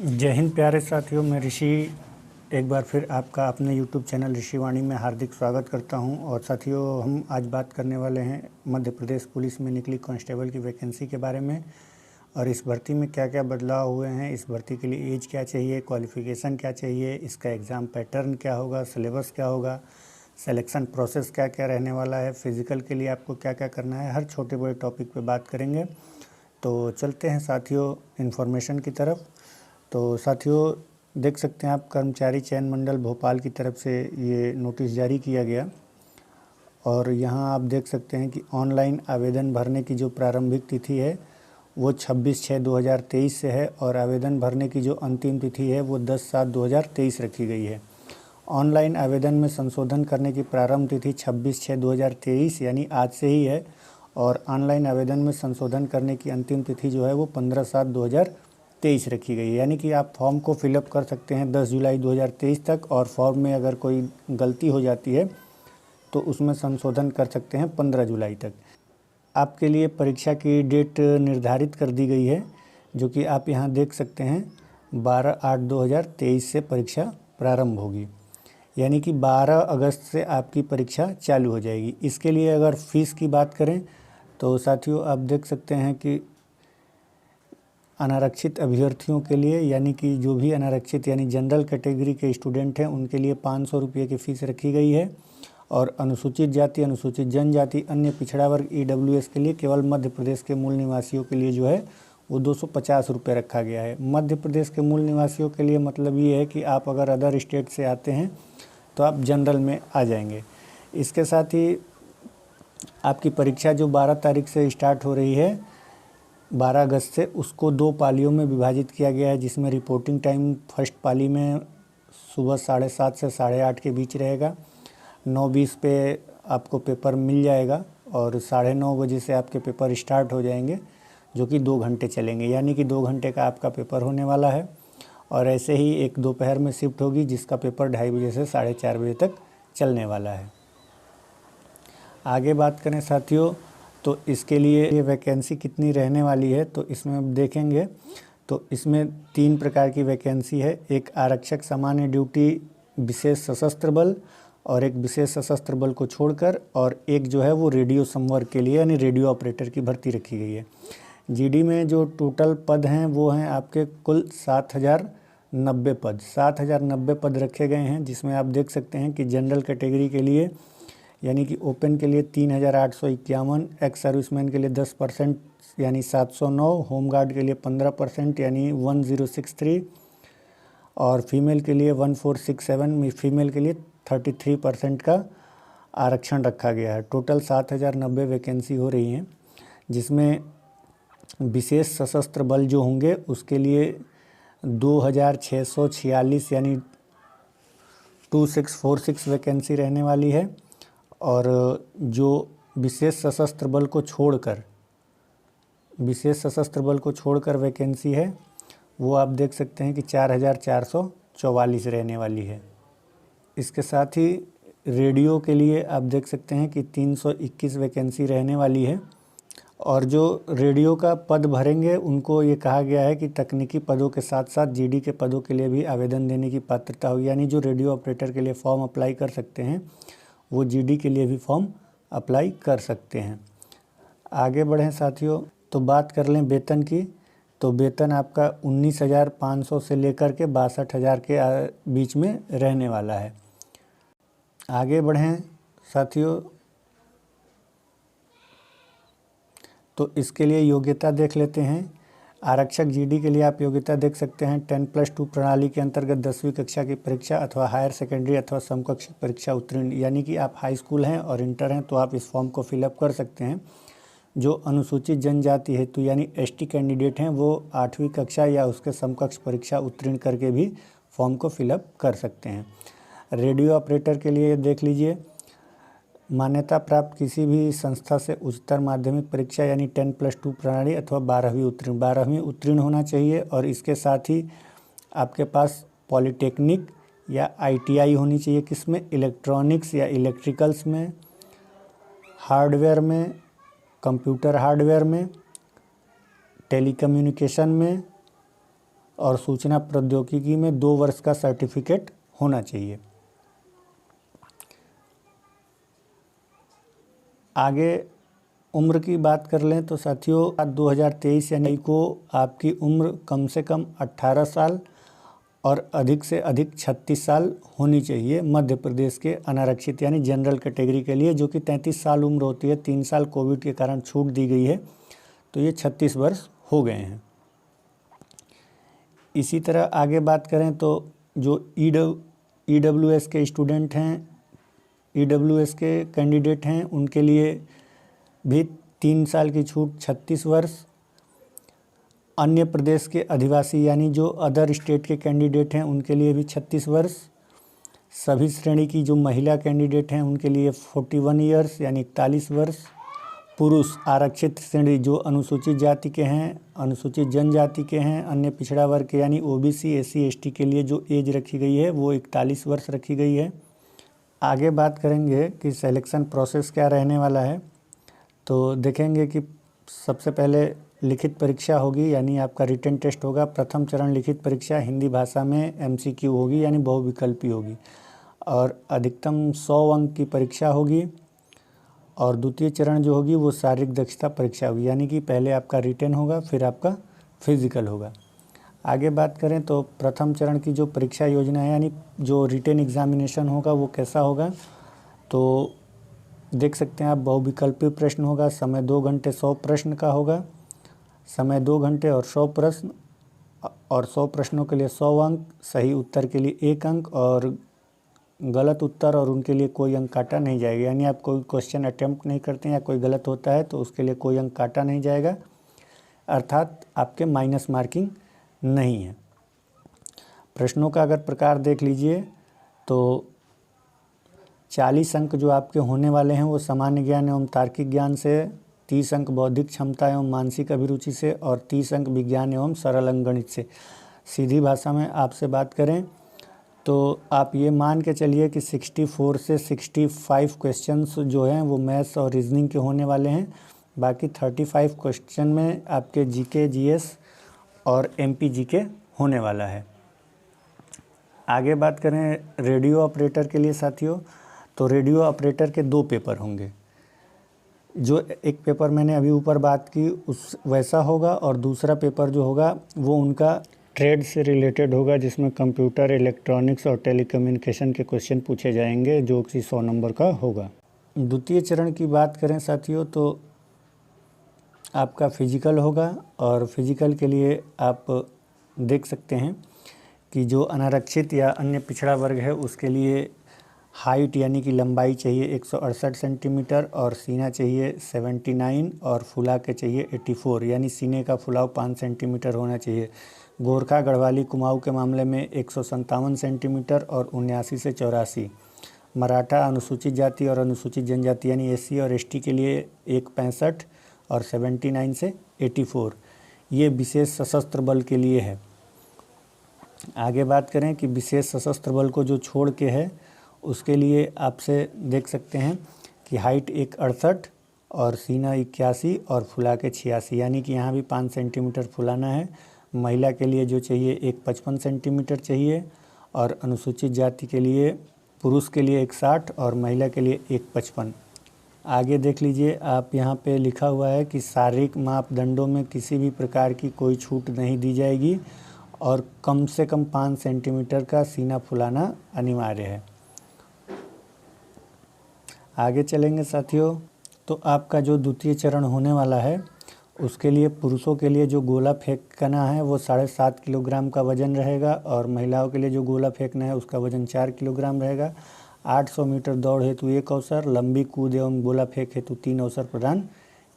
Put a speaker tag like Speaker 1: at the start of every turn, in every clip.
Speaker 1: जय हिंद प्यारे साथियों, मैं ऋषि एक बार फिर आपका अपने YouTube चैनल ऋषि वाणी में हार्दिक स्वागत करता हूं। और साथियों, हम आज बात करने वाले हैं मध्य प्रदेश पुलिस में निकली कांस्टेबल की वैकेंसी के बारे में और इस भर्ती में क्या क्या बदलाव हुए हैं। इस भर्ती के लिए एज क्या चाहिए, क्वालिफ़िकेशन क्या चाहिए, इसका एग्ज़ाम पैटर्न क्या होगा, सिलेबस क्या होगा, सिलेक्शन प्रोसेस क्या क्या रहने वाला है, फ़िज़िकल के लिए आपको क्या क्या करना है, हर छोटे बड़े टॉपिक पे बात करेंगे। तो चलते हैं साथियों इन्फॉर्मेशन की तरफ। तो साथियों, देख सकते हैं आप, कर्मचारी चयन मंडल भोपाल की तरफ से ये नोटिस जारी किया गया और यहाँ आप देख सकते हैं कि ऑनलाइन आवेदन भरने की जो प्रारंभिक तिथि है वो 26/6/2023 से है और आवेदन भरने की जो अंतिम तिथि है वो 10/7/2023 रखी गई है। ऑनलाइन आवेदन में संशोधन करने की प्रारंभ तिथि 26/6/2023 यानी आज से ही है और ऑनलाइन आवेदन में संशोधन करने की अंतिम तिथि जो है वो 15/7/2023 रखी गई है। यानी कि आप फॉर्म को फिलअप कर सकते हैं 10 जुलाई 2023 तक और फॉर्म में अगर कोई गलती हो जाती है तो उसमें संशोधन कर सकते हैं 15 जुलाई तक। आपके लिए परीक्षा की डेट निर्धारित कर दी गई है, जो कि आप यहाँ देख सकते हैं 12/8/2023 से परीक्षा प्रारंभ होगी, यानी कि 12 अगस्त से आपकी परीक्षा चालू हो जाएगी। इसके लिए अगर फ़ीस की बात करें तो साथियों आप देख सकते हैं कि अनारक्षित अभ्यर्थियों के लिए, यानी कि जो भी अनारक्षित यानी जनरल कैटेगरी के स्टूडेंट हैं उनके लिए 500 रुपये की फ़ीस रखी गई है और अनुसूचित जाति, अनुसूचित जनजाति, अन्य पिछड़ा वर्ग EWS के लिए केवल मध्य प्रदेश के मूल निवासियों के लिए जो है वो 250 रुपये रखा गया है। मध्य प्रदेश के मूल निवासियों के लिए मतलब ये है कि आप अगर अदर स्टेट से आते हैं तो आप जनरल में आ जाएंगे। इसके साथ ही आपकी परीक्षा जो 12 तारीख से स्टार्ट हो रही है 12 अगस्त से, उसको 2 पालियों में विभाजित किया गया है, जिसमें रिपोर्टिंग टाइम फर्स्ट पाली में सुबह 7:30 से 8:30 के बीच रहेगा। 9:20 पे आपको पेपर मिल जाएगा और 9:30 बजे से आपके पेपर स्टार्ट हो जाएंगे, जो कि 2 घंटे चलेंगे, यानी कि 2 घंटे का आपका पेपर होने वाला है। और ऐसे ही एक दोपहर में शिफ्ट होगी जिसका पेपर 2:30 बजे से 4:30 बजे तक चलने वाला है। आगे बात करें साथियों, तो इसके लिए ये वैकेंसी कितनी रहने वाली है तो इसमें अब देखेंगे तो इसमें 3 प्रकार की वैकेंसी है। एक आरक्षक सामान्य ड्यूटी विशेष सशस्त्र बल और एक विशेष सशस्त्र बल को छोड़कर, और एक जो है वो रेडियो संवर्ग के लिए यानी रेडियो ऑपरेटर की भर्ती रखी गई है। जीडी में जो टोटल पद हैं वो हैं आपके कुल 7090 पद, 7090 पद रखे गए हैं, जिसमें आप देख सकते हैं कि जनरल कैटेगरी के लिए यानी कि ओपन के लिए 3851, एक्स सर्विसमैन के लिए 10% यानी 709, होमगार्ड के लिए 15% यानी 1063 और फीमेल के लिए 1467, फीमेल के लिए 33% का आरक्षण रखा गया है। टोटल 7090 वैकेंसी हो रही हैं, जिसमें विशेष सशस्त्र बल जो होंगे उसके लिए 2646 यानी 2646 वैकेंसी रहने वाली है और जो विशेष सशस्त्र बल को छोड़कर वैकेंसी है वो आप देख सकते हैं कि 4444 रहने वाली है। इसके साथ ही रेडियो के लिए आप देख सकते हैं कि 321 वैकेंसी रहने वाली है और जो रेडियो का पद भरेंगे उनको ये कहा गया है कि तकनीकी पदों के साथ साथ जीडी के पदों के लिए भी आवेदन देने की पात्रता होगी, यानी जो रेडियो ऑपरेटर के लिए फॉर्म अप्लाई कर सकते हैं वो जीडी के लिए भी फॉर्म अप्लाई कर सकते हैं। आगे बढ़ें साथियों, तो बात कर लें वेतन की। तो वेतन आपका 19,500 से लेकर के 62,000 के बीच में रहने वाला है। आगे बढ़ें साथियों, तो इसके लिए योग्यता देख लेते हैं। आरक्षक जीडी के लिए आप योग्यता देख सकते हैं 10+2 प्रणाली के अंतर्गत 10वीं कक्षा की परीक्षा अथवा हायर सेकेंडरी अथवा समकक्ष परीक्षा उत्तीर्ण, यानी कि आप हाई स्कूल हैं और इंटर हैं तो आप इस फॉर्म को फिलअप कर सकते हैं। जो अनुसूचित जनजाति हेतु यानी एसटी कैंडिडेट हैं वो 8वीं कक्षा या उसके समकक्ष परीक्षा उत्तीर्ण करके भी फॉर्म को फिलअप कर सकते हैं। रेडियो ऑपरेटर के लिए देख लीजिए, मान्यता प्राप्त किसी भी संस्था से उच्चतर माध्यमिक परीक्षा यानी 10+2 प्रणाली अथवा 12वीं उत्तीर्ण होना चाहिए और इसके साथ ही आपके पास पॉलिटेक्निक या ITI होनी चाहिए, किसमें, इलेक्ट्रॉनिक्स या इलेक्ट्रिकल्स में, हार्डवेयर में, कंप्यूटर हार्डवेयर में, टेलीकम्युनिकेशन में और सूचना प्रौद्योगिकी में 2 वर्ष का सर्टिफिकेट होना चाहिए। आगे उम्र की बात कर लें तो साथियों 2023 यानी को आपकी उम्र कम से कम 18 साल और अधिक से अधिक 36 साल होनी चाहिए मध्य प्रदेश के अनारक्षित यानी जनरल कैटेगरी के लिए, जो कि 33 साल उम्र होती है। 3 साल कोविड के कारण छूट दी गई है, तो ये 36 वर्ष हो गए हैं। इसी तरह आगे बात करें तो जो EWS के स्टूडेंट हैं, EWS के कैंडिडेट हैं, उनके लिए भी 3 साल की छूट 36 वर्ष। अन्य प्रदेश के अधिवासी यानी जो अदर स्टेट के कैंडिडेट हैं उनके लिए भी 36 वर्ष। सभी श्रेणी की जो महिला कैंडिडेट हैं उनके लिए 41 ईयर्स यानी 41 वर्ष। पुरुष आरक्षित श्रेणी जो अनुसूचित जाति के हैं, अनुसूचित जनजाति के हैं, अन्य पिछड़ा वर्ग के यानी OBC SC ST के लिए जो एज रखी गई है वो 41 वर्ष रखी गई है। आगे बात करेंगे कि सिलेक्शन प्रोसेस क्या रहने वाला है। तो देखेंगे कि सबसे पहले लिखित परीक्षा होगी यानी आपका रिटन टेस्ट होगा। प्रथम चरण लिखित परीक्षा हिंदी भाषा में MCQ होगी यानी बहुविकल्पी होगी और अधिकतम 100 अंक की परीक्षा होगी। और द्वितीय चरण जो होगी वो शारीरिक दक्षता परीक्षा होगी, यानी कि पहले आपका रिटन होगा फिर आपका फिजिकल होगा। आगे बात करें तो प्रथम चरण की जो परीक्षा योजना है यानी जो रिटन एग्जामिनेशन होगा वो कैसा होगा, तो देख सकते हैं आप बहुविकल्पी प्रश्न होगा। समय 2 घंटे 100 प्रश्न का होगा, समय 2 घंटे और 100 प्रश्न, और 100 प्रश्नों के लिए 100 अंक, सही उत्तर के लिए 1 अंक और गलत उत्तर और उनके लिए कोई अंक काटा नहीं जाएगा। यानी आप कोई क्वेश्चन अटेम्प्ट नहीं करते हैं या कोई गलत होता है तो उसके लिए कोई अंक काटा नहीं जाएगा, अर्थात आपके माइनस मार्किंग नहीं है। प्रश्नों का अगर प्रकार देख लीजिए तो 40 अंक जो आपके होने वाले हैं वो सामान्य ज्ञान एवं तार्किक ज्ञान से, 30 अंक बौद्धिक क्षमता एवं मानसिक अभिरुचि से और 30 अंक विज्ञान एवं सरल अंकगणित से। सीधी भाषा में आपसे बात करें तो आप ये मान के चलिए कि 64 से 65 क्वेश्चंस जो हैं वो मैथ्स और रीजनिंग के होने वाले हैं। बाकी 35 क्वेश्चन में आपके GK GS और MP GK होने वाला है। आगे बात करें रेडियो ऑपरेटर के लिए साथियों, तो रेडियो ऑपरेटर के 2 पेपर होंगे। जो एक पेपर मैंने अभी ऊपर बात की उस वैसा होगा और दूसरा पेपर जो होगा वो उनका ट्रेड से रिलेटेड होगा, जिसमें कंप्यूटर, इलेक्ट्रॉनिक्स और टेलीकम्युनिकेशन के क्वेश्चन पूछे जाएंगे जो कि 100 नंबर का होगा। द्वितीय चरण की बात करें साथियों तो आपका फिजिकल होगा और फिजिकल के लिए आप देख सकते हैं कि जो अनारक्षित या अन्य पिछड़ा वर्ग है उसके लिए हाइट यानी कि लंबाई चाहिए 168 सेंटीमीटर और सीना चाहिए 79 और फुला के चाहिए 84 यानी सीने का फुलाव 5 सेंटीमीटर होना चाहिए। गोरखा, गढ़वाली, कुमाऊं के मामले में 157 सेंटीमीटर और 79 से 84। मराठा, अनुसूचित जाति और अनुसूचित जनजाति यानी SC और ST के लिए 165 और 79 से 84। ये विशेष सशस्त्र बल के लिए है। आगे बात करें कि विशेष सशस्त्र बल को जो छोड़ के है उसके लिए आपसे देख सकते हैं कि हाइट 168 और सीना 81 और फुला के 86 यानी कि यहाँ भी 5 सेंटीमीटर फुलाना है। महिला के लिए जो चाहिए 155 सेंटीमीटर चाहिए और अनुसूचित जाति के लिए, पुरुष के लिए 160 और महिला के लिए 155। आगे देख लीजिए आप, यहाँ पे लिखा हुआ है कि शारीरिक मापदंडों में किसी भी प्रकार की कोई छूट नहीं दी जाएगी और कम से कम 5 सेंटीमीटर का सीना फुलाना अनिवार्य है। आगे चलेंगे साथियों, तो आपका जो द्वितीय चरण होने वाला है उसके लिए पुरुषों के लिए जो गोला फेंकना है वो 7.5 किलोग्राम का वजन रहेगा और महिलाओं के लिए जो गोला फेंकना है उसका वजन 4 किलोग्राम रहेगा। 800 मीटर दौड़ हेतु 1 अवसर, लंबी कूद एवं गोला फेंक हेतु 3 अवसर प्रदान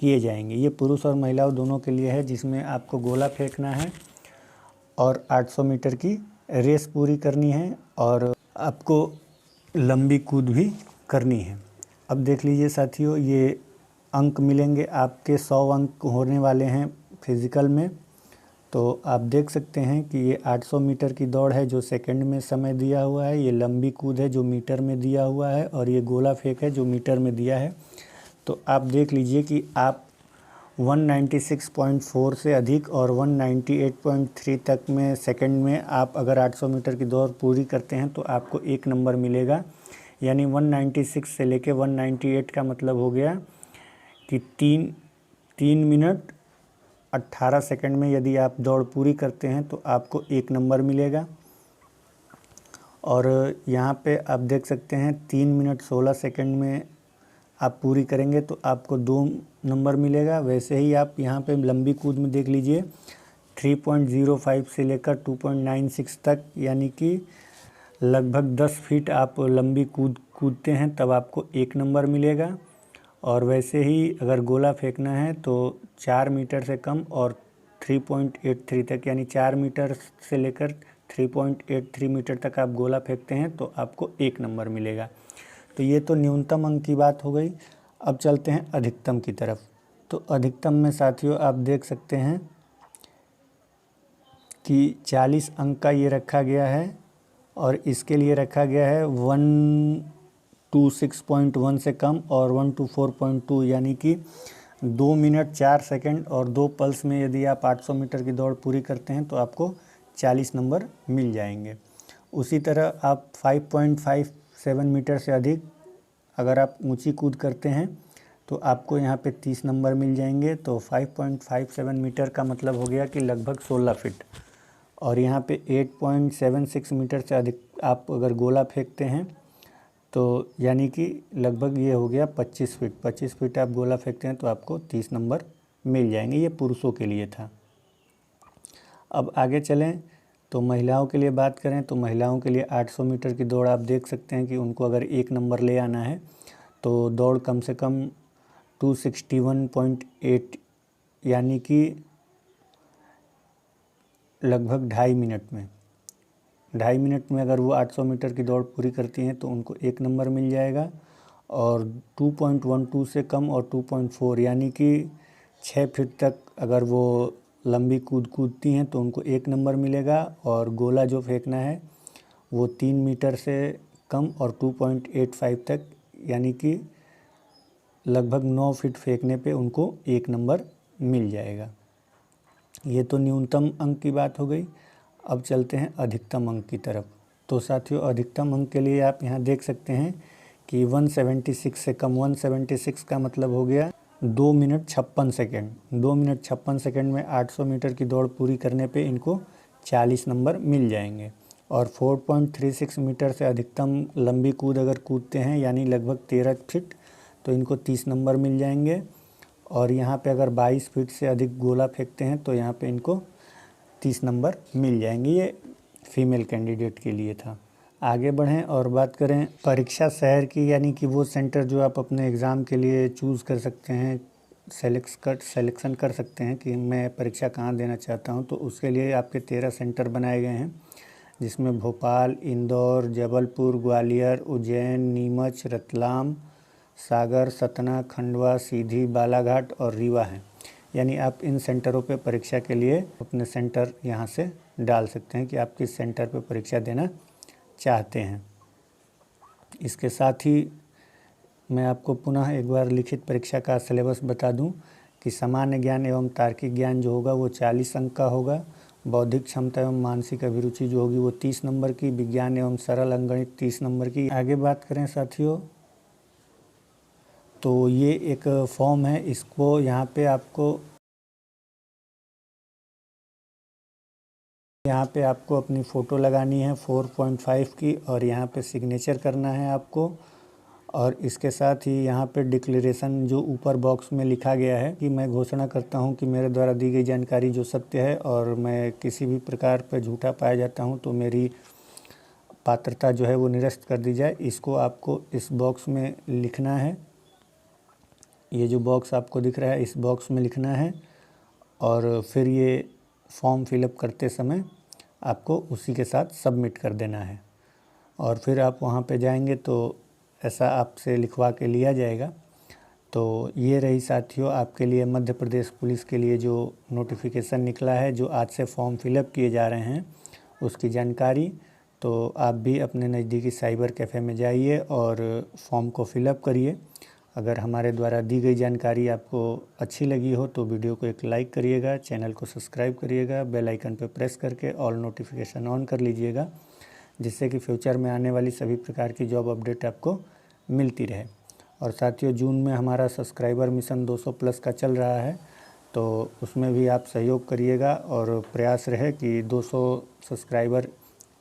Speaker 1: किए जाएंगे। ये पुरुष और महिलाओं दोनों के लिए है, जिसमें आपको गोला फेंकना है और 800 मीटर की रेस पूरी करनी है और आपको लंबी कूद भी करनी है। अब देख लीजिए साथियों, ये अंक मिलेंगे आपके 100 अंक होने वाले हैं फिज़िकल में। तो आप देख सकते हैं कि ये 800 मीटर की दौड़ है जो सेकंड में समय दिया हुआ है, ये लंबी कूद है जो मीटर में दिया हुआ है और ये गोला फेंक है जो मीटर में दिया है। तो आप देख लीजिए कि आप 196.4 से अधिक और 198.3 तक में सेकंड में आप अगर 800 मीटर की दौड़ पूरी करते हैं तो आपको 1 नंबर मिलेगा। यानी 196 से लेके 198 का मतलब हो गया कि 3 मिनट 18 सेकंड में यदि आप दौड़ पूरी करते हैं तो आपको 1 नंबर मिलेगा। और यहाँ पे आप देख सकते हैं 3 मिनट 16 सेकंड में आप पूरी करेंगे तो आपको 2 नंबर मिलेगा। वैसे ही आप यहाँ पे लंबी कूद में देख लीजिए 3.05 से लेकर 2.96 तक, यानी कि लगभग 10 फीट आप लंबी कूदते हैं तब आपको 1 नंबर मिलेगा। और वैसे ही अगर गोला फेंकना है तो 4 मीटर से कम और 3.83 तक, यानी 4 मीटर से लेकर 3.83 मीटर तक आप गोला फेंकते हैं तो आपको 1 नंबर मिलेगा। तो ये तो न्यूनतम अंक की बात हो गई। अब चलते हैं अधिकतम की तरफ। तो अधिकतम में साथियों आप देख सकते हैं कि 40 अंक का ये रखा गया है और इसके लिए रखा गया है 126.1 से कम और 124.2, यानी कि 2 मिनट 4 सेकंड और 2 पल्स में यदि आप 800 मीटर की दौड़ पूरी करते हैं तो आपको 40 नंबर मिल जाएंगे। उसी तरह आप 5.57 मीटर से अधिक अगर आप ऊंची कूद करते हैं तो आपको यहाँ पे 30 नंबर मिल जाएंगे। तो 5.57 मीटर का मतलब हो गया कि लगभग 16 फीट। और यहाँ पे 8.76 मीटर से अधिक आप अगर गोला फेंकते हैं तो यानी कि लगभग ये हो गया 25 फीट। 25 फीट आप गोला फेंकते हैं तो आपको 30 नंबर मिल जाएंगे। ये पुरुषों के लिए था। अब आगे चलें तो महिलाओं के लिए बात करें तो महिलाओं के लिए 800 मीटर की दौड़ आप देख सकते हैं कि उनको अगर 1 नंबर ले आना है तो दौड़ कम से कम 261.8, यानी कि लगभग 2.5 मिनट में अगर वो 800 मीटर की दौड़ पूरी करती हैं तो उनको 1 नंबर मिल जाएगा। और 2.12 से कम और 2.4, यानी कि 6 फीट तक अगर वो लंबी कूदती हैं तो उनको 1 नंबर मिलेगा। और गोला जो फेंकना है वो 3 मीटर से कम और 2.85 तक, यानी कि लगभग 9 फीट फेंकने पे उनको 1 नंबर मिल जाएगा। ये तो न्यूनतम अंक की बात हो गई। अब चलते हैं अधिकतम अंक की तरफ। तो साथियों अधिकतम अंक के लिए आप यहाँ देख सकते हैं कि 176 से कम, 176 का मतलब हो गया 2 मिनट 56 सेकेंड। 2 मिनट 56 सेकेंड में 800 मीटर की दौड़ पूरी करने पे इनको 40 नंबर मिल जाएंगे। और 4.36 मीटर से अधिकतम लंबी कूद अगर कूदते हैं यानी लगभग 13 फीट तो इनको 30 नंबर मिल जाएंगे। और यहाँ पे अगर 22 फीट से अधिक गोला फेंकते हैं तो यहाँ पे इनको 30 नंबर मिल जाएंगे। ये फीमेल कैंडिडेट के लिए था। आगे बढ़ें और बात करें परीक्षा शहर की, यानी कि वो सेंटर जो आप अपने एग्ज़ाम के लिए चूज़ कर सकते हैं, सेलेक्शन कर सकते हैं कि मैं परीक्षा कहाँ देना चाहता हूँ। तो उसके लिए आपके 13 सेंटर बनाए गए हैं, जिसमें भोपाल, इंदौर, जबलपुर, ग्वालियर, उज्जैन, नीमच, रतलाम, सागर, सतना, खंडवा, सीधी, बालाघाट और रीवा हैं। यानी आप इन सेंटरों पे परीक्षा के लिए अपने सेंटर यहाँ से डाल सकते हैं कि आप किस सेंटर पे परीक्षा देना चाहते हैं। इसके साथ ही मैं आपको पुनः एक बार लिखित परीक्षा का सिलेबस बता दूं कि सामान्य ज्ञान एवं तार्किक ज्ञान जो होगा वो 40 अंक का होगा। बौद्धिक क्षमता एवं मानसिक अभिरुचि जो होगी वो 30 नंबर की। विज्ञान एवं सरल अंकगणित 30 नंबर की। आगे बात करें साथियों तो ये एक फॉर्म है, इसको यहाँ पे आपको अपनी फ़ोटो लगानी है 4.5 की और यहाँ पे सिग्नेचर करना है आपको। और इसके साथ ही यहाँ पे डिक्लेरेशन जो ऊपर बॉक्स में लिखा गया है कि मैं घोषणा करता हूँ कि मेरे द्वारा दी गई जानकारी जो सत्य है और मैं किसी भी प्रकार पर झूठा पाया जाता हूँ तो मेरी पात्रता जो है वो निरस्त कर दी जाए। इसको आपको इस बॉक्स में लिखना है। ये जो बॉक्स आपको दिख रहा है इस बॉक्स में लिखना है और फिर ये फॉर्म फिलअप करते समय आपको उसी के साथ सबमिट कर देना है। और फिर आप वहाँ पे जाएंगे तो ऐसा आपसे लिखवा के लिया जाएगा। तो ये रही साथियों आपके लिए मध्य प्रदेश पुलिस के लिए जो नोटिफिकेशन निकला है, जो आज से फॉर्म फिलअप किए जा रहे हैं उसकी जानकारी। तो आप भी अपने नज़दीकी साइबर कैफ़े में जाइए और फॉर्म को फिलअप करिए। अगर हमारे द्वारा दी गई जानकारी आपको अच्छी लगी हो तो वीडियो को एक लाइक करिएगा, चैनल को सब्सक्राइब करिएगा, बेल आइकन पर प्रेस करके ऑल नोटिफिकेशन ऑन कर लीजिएगा, जिससे कि फ्यूचर में आने वाली सभी प्रकार की जॉब अपडेट आपको मिलती रहे। और साथियों, जून में हमारा सब्सक्राइबर मिशन 200 प्लस का चल रहा है, तो उसमें भी आप सहयोग करिएगा और प्रयास रहे कि 200 सब्सक्राइबर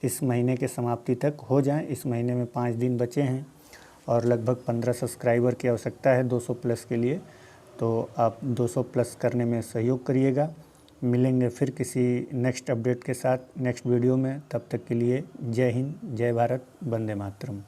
Speaker 1: इस महीने के समाप्ति तक हो जाएं। इस महीने में 5 दिन बचे हैं और लगभग 15 सब्सक्राइबर की आवश्यकता है 200 प्लस के लिए, तो आप 200 प्लस करने में सहयोग करिएगा। मिलेंगे फिर किसी नेक्स्ट अपडेट के साथ नेक्स्ट वीडियो में। तब तक के लिए जय हिंद, जय भारत, वंदे मातरम।